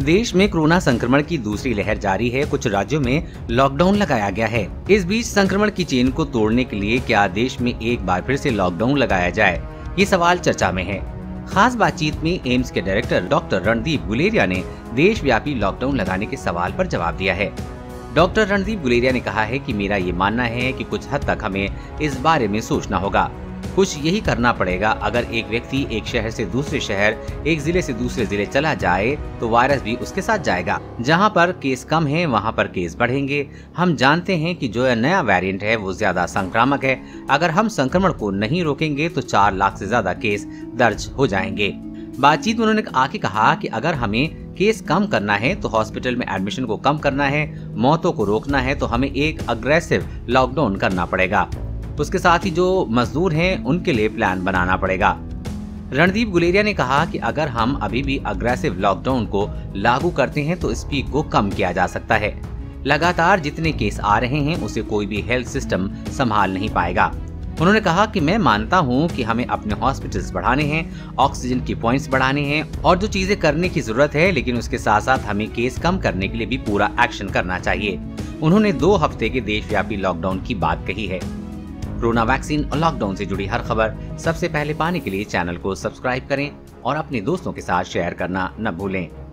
देश में कोरोना संक्रमण की दूसरी लहर जारी है। कुछ राज्यों में लॉकडाउन लगाया गया है। इस बीच संक्रमण की चेन को तोड़ने के लिए क्या देश में एक बार फिर से लॉकडाउन लगाया जाए, ये सवाल चर्चा में है। खास बातचीत में एम्स के डायरेक्टर डॉक्टर रणदीप गुलेरिया ने देशव्यापी लॉकडाउन लगाने के सवाल पर जवाब दिया है। डॉक्टर रणदीप गुलेरिया ने कहा है कि मेरा ये मानना है कि कुछ हद तक हमें इस बारे में सोचना होगा। कुछ यही करना पड़ेगा। अगर एक व्यक्ति एक शहर से दूसरे शहर, एक जिले से दूसरे जिले चला जाए तो वायरस भी उसके साथ जाएगा। जहां पर केस कम है वहां पर केस बढ़ेंगे। हम जानते हैं कि जो नया वेरिएंट है वो ज्यादा संक्रामक है। अगर हम संक्रमण को नहीं रोकेंगे तो 4 लाख से ज्यादा केस दर्ज हो जाएंगे। बातचीत में उन्होंने आगे कहा कि अगर हमें केस कम करना है तो हॉस्पिटल में एडमिशन को कम करना है, मौतों को रोकना है तो हमें एक अग्रेसिव लॉकडाउन करना पड़ेगा। उसके साथ ही जो मजदूर हैं उनके लिए प्लान बनाना पड़ेगा। रणदीप गुलेरिया ने कहा कि अगर हम अभी भी अग्रेसिव लॉकडाउन को लागू करते हैं तो स्पीड को कम किया जा सकता है। लगातार जितने केस आ रहे हैं उसे कोई भी हेल्थ सिस्टम संभाल नहीं पाएगा। उन्होंने कहा कि मैं मानता हूं कि हमें अपने हॉस्पिटल्स बढ़ाने हैं, ऑक्सीजन की पॉइंट्स बढ़ाने हैं और जो चीजें करने की जरूरत है, लेकिन उसके साथ साथ हमें केस कम करने के लिए भी पूरा एक्शन करना चाहिए। उन्होंने 2 हफ्ते के देशव्यापी लॉकडाउन की बात कही है। कोरोना वैक्सीन और लॉकडाउन से जुड़ी हर खबर सबसे पहले पाने के लिए चैनल को सब्सक्राइब करें और अपने दोस्तों के साथ शेयर करना न भूलें।